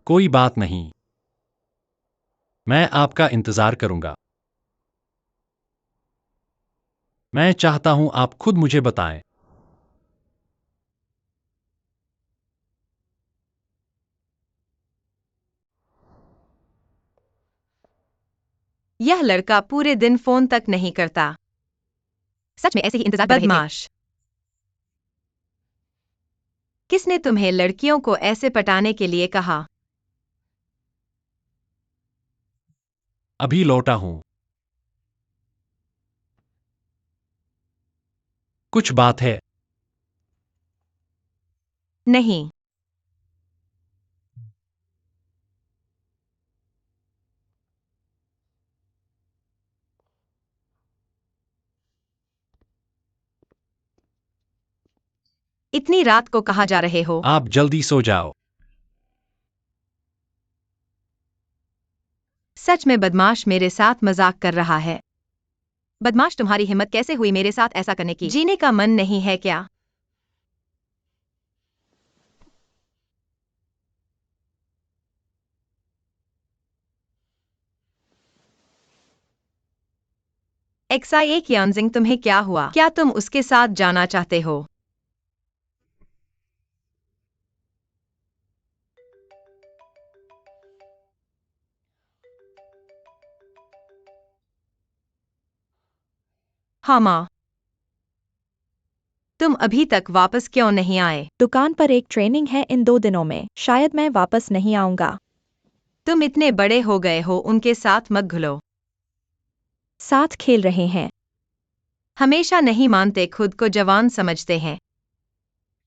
कोई बात नहीं, मैं आपका इंतजार करूंगा। मैं चाहता हूं आप खुद मुझे बताएं। यह लड़का पूरे दिन फोन तक नहीं करता। सच में ऐसे ही इंतजार कर रहे थे। बदमाश। किसने तुम्हें लड़कियों को ऐसे पटाने के लिए कहा? अभी लौटा हूं। कुछ बात है? नहीं। इतनी रात को कहाँ जा रहे हो? आप जल्दी सो जाओ। सच में बदमाश मेरे साथ मजाक कर रहा है। बदमाश, तुम्हारी हिम्मत कैसे हुई मेरे साथ ऐसा करने की? जीने का मन नहीं है क्या? XIA क्यानजिंग, तुम्हें क्या हुआ? क्या तुम उसके साथ जाना चाहते हो? हाँ माँ। तुम अभी तक वापस क्यों नहीं आए? दुकान पर एक ट्रेनिंग है इन 2 दिनों में, शायद मैं वापस नहीं आऊंगा। तुम इतने बड़े हो गए हो, उनके साथ मत घुलो। साथ खेल रहे हैं। हमेशा नहीं मानते, खुद को जवान समझते हैं।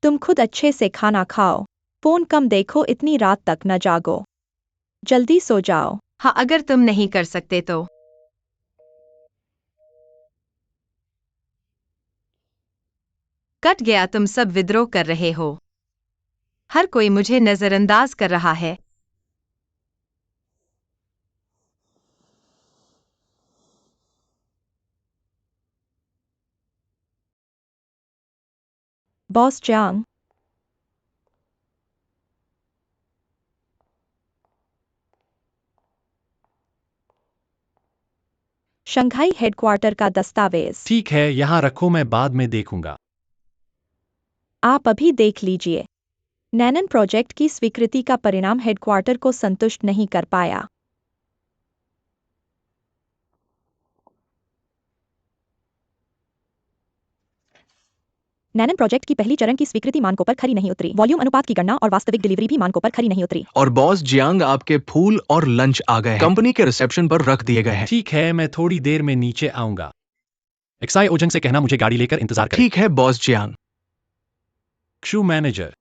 तुम खुद अच्छे से खाना खाओ, फोन कम देखो, इतनी रात तक न जागो, जल्दी सो जाओ। हाँ, अगर तुम नहीं कर सकते तो। कट गया, तुम सब विद्रोह कर रहे हो। हर कोई मुझे नजरअंदाज कर रहा है। बॉस चांग, शंघाई हेडक्वार्टर का दस्तावेज। ठीक है, यहाँ रखो, मैं बाद में देखूंगा। आप अभी देख लीजिए। नैनन प्रोजेक्ट की स्वीकृति का परिणाम हेडक्वार्टर को संतुष्ट नहीं कर पाया। नैनन प्रोजेक्ट की पहली चरण की स्वीकृति मानकों पर खरी नहीं उतरी। वॉल्यूम अनुपात की गणना और वास्तविक डिलीवरी भी मानकों पर खरी नहीं उतरी। और बॉस जियांग, आपके फूल और लंच आ गए हैं। कंपनी के रिसेप्शन पर रख दिए गए हैं। ठीक है, मैं थोड़ी देर में नीचे आऊंगा। एक्साई ओजंग से कहना मुझे गाड़ी लेकर इंतजार करे। ठीक है बॉस जियांग। क्षु मैनेजर,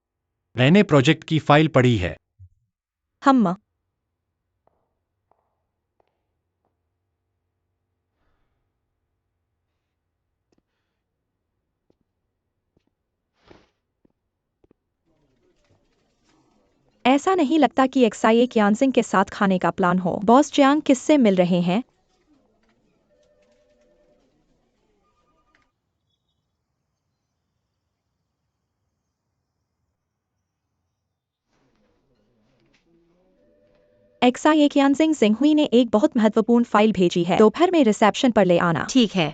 मैंने प्रोजेक्ट की फाइल पढ़ी है। हम ऐसा नहीं लगता कि एक्साई क्यानसिंग के साथ खाने का प्लान हो। बॉस चांग किससे मिल रहे हैं? एक्साई क्यानसिंग सिंहुई ने एक बहुत महत्वपूर्ण फाइल भेजी है। दोपहर में रिसेप्शन पर ले आना। ठीक है।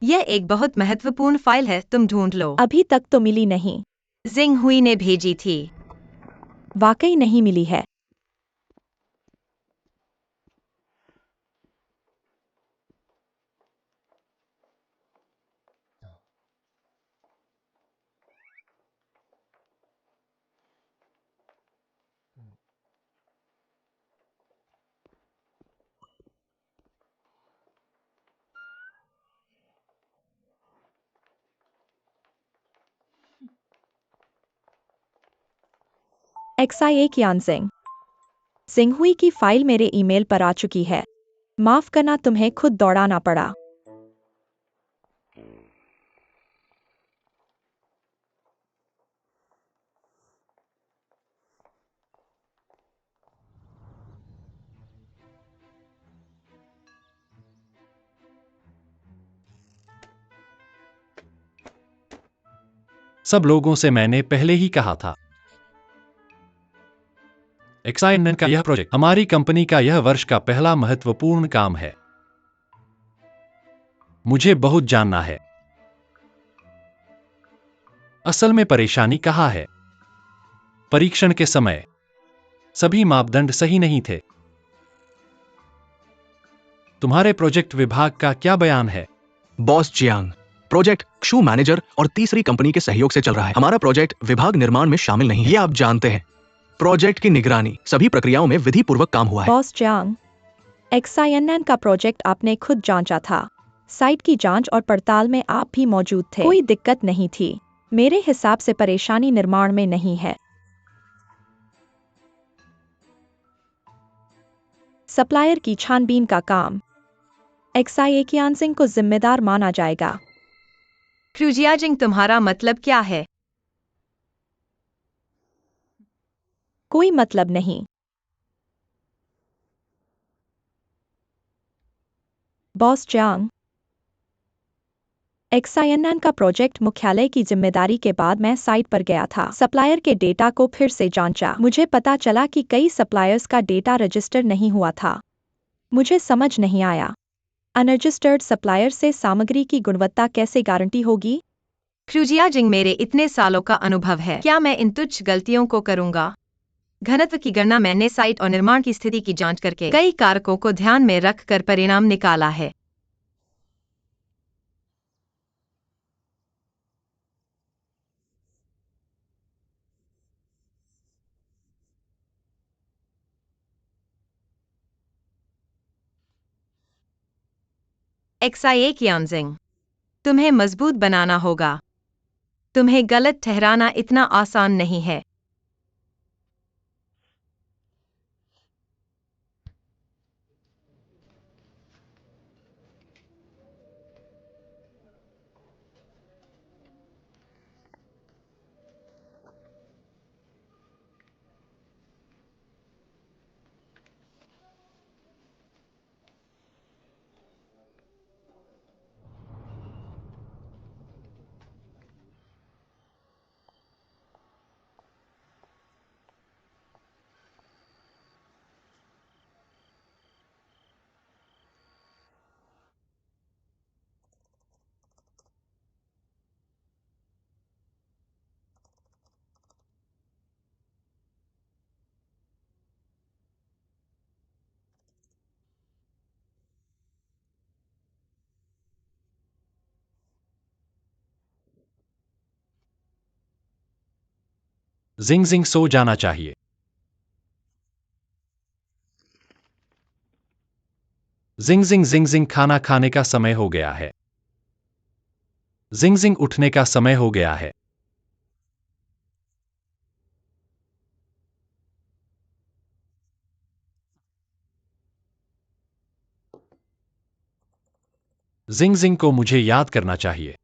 यह एक बहुत महत्वपूर्ण फाइल है, तुम ढूंढ लो। अभी तक तो मिली नहीं। जिंग हुई ने भेजी थी। वाकई नहीं मिली है। एक्साई क्यानसिंग सिंहुई की फाइल मेरे ईमेल पर आ चुकी है। माफ करना, तुम्हें खुद दौड़ाना पड़ा। सब लोगों से मैंने पहले ही कहा था। एक्साइनन का यह प्रोजेक्ट हमारी कंपनी का यह वर्ष का पहला महत्वपूर्ण काम है। मुझे बहुत जानना है। असल में परेशानी कहाँ है? परीक्षण के समय सभी मापदंड सही नहीं थे। तुम्हारे प्रोजेक्ट विभाग का क्या बयान है? बॉस जियांग, प्रोजेक्ट क्षु मैनेजर और तीसरी कंपनी के सहयोग से चल रहा है। हमारा प्रोजेक्ट विभाग निर्माण में शामिल नहीं है, ये आप जानते हैं। प्रोजेक्ट की निगरानी सभी प्रक्रियाओं में विधि पूर्वक काम हुआ है। बॉस चांग, एक्साइनन का प्रोजेक्ट आपने खुद जांचा था। साइट की जांच और पड़ताल में आप भी मौजूद थे। कोई दिक्कत नहीं थी। मेरे हिसाब से परेशानी निर्माण में नहीं है। सप्लायर की छानबीन का काम एक्साई क्यानसिंग को जिम्मेदार माना जाएगा। क्रूजियाजिंग, तुम्हारा मतलब क्या है? कोई मतलब नहीं। बॉस चांग, एक्साइनन का प्रोजेक्ट मुख्यालय की जिम्मेदारी के बाद मैं साइट पर गया था। सप्लायर के डेटा को फिर से जांचा। मुझे पता चला कि कई सप्लायर्स का डेटा रजिस्टर नहीं हुआ था। मुझे समझ नहीं आया, अनरजिस्टर्ड सप्लायर से सामग्री की गुणवत्ता कैसे गारंटी होगी? क्रूजियाजिंग, मेरे इतने सालों का अनुभव है, क्या मैं इन तुच्छ गलतियों को करूंगा? घनत्व की गणना मैंने साइट और निर्माण की स्थिति की जांच करके कई कारकों को ध्यान में रखकर परिणाम निकाला है। एक्साई क्यानसिंग, तुम्हें मजबूत बनाना होगा। तुम्हें गलत ठहराना इतना आसान नहीं है। जिंग जिंग सो जाना चाहिए। जिंग जिंग खाना खाने का समय हो गया है। जिंग जिंग उठने का समय हो गया है। जिंग जिंग को मुझे याद करना चाहिए।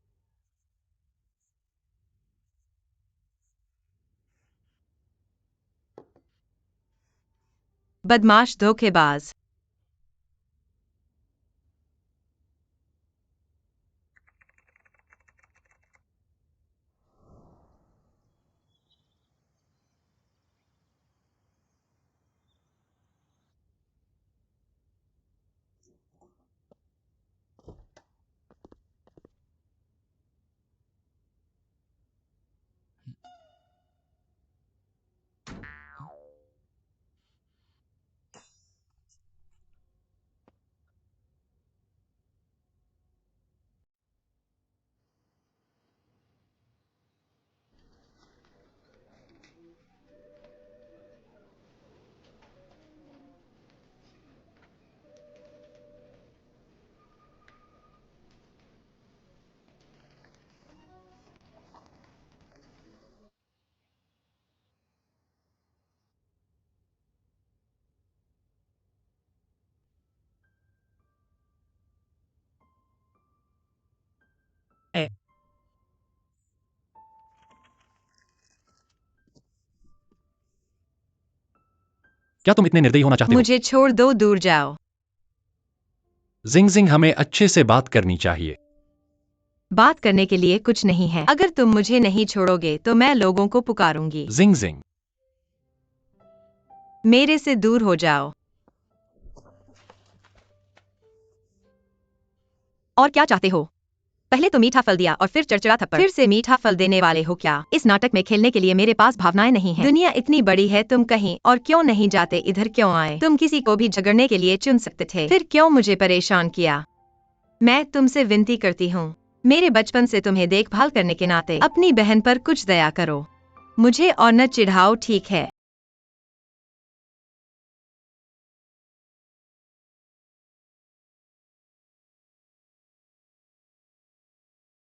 बदमाश धोखेबाज। क्या तुम इतने निर्दयी होना चाहते हो? मुझे छोड़ दो, दूर जाओ। जिंग जिंग हमें अच्छे से बात करनी चाहिए। बात करने के लिए कुछ नहीं है। अगर तुम मुझे नहीं छोड़ोगे तो मैं लोगों को पुकारूंगी। जिंग जिंग मेरे से दूर हो जाओ। और क्या चाहते हो? पहले तो मीठा फल दिया और फिर चरचरा थप्पड़, फिर से मीठा फल देने वाले हो क्या? इस नाटक में खेलने के लिए मेरे पास भावनाएं नहीं हैं। दुनिया इतनी बड़ी है, तुम कहीं और क्यों नहीं जाते? इधर क्यों आए? तुम किसी को भी झगड़ने के लिए चुन सकते थे, फिर क्यों मुझे परेशान किया? मैं तुमसे विनती करती हूँ, मेरे बचपन से तुम्हें देखभाल करने के नाते अपनी बहन पर कुछ दया करो। मुझे और न चिढ़ाओ, ठीक है?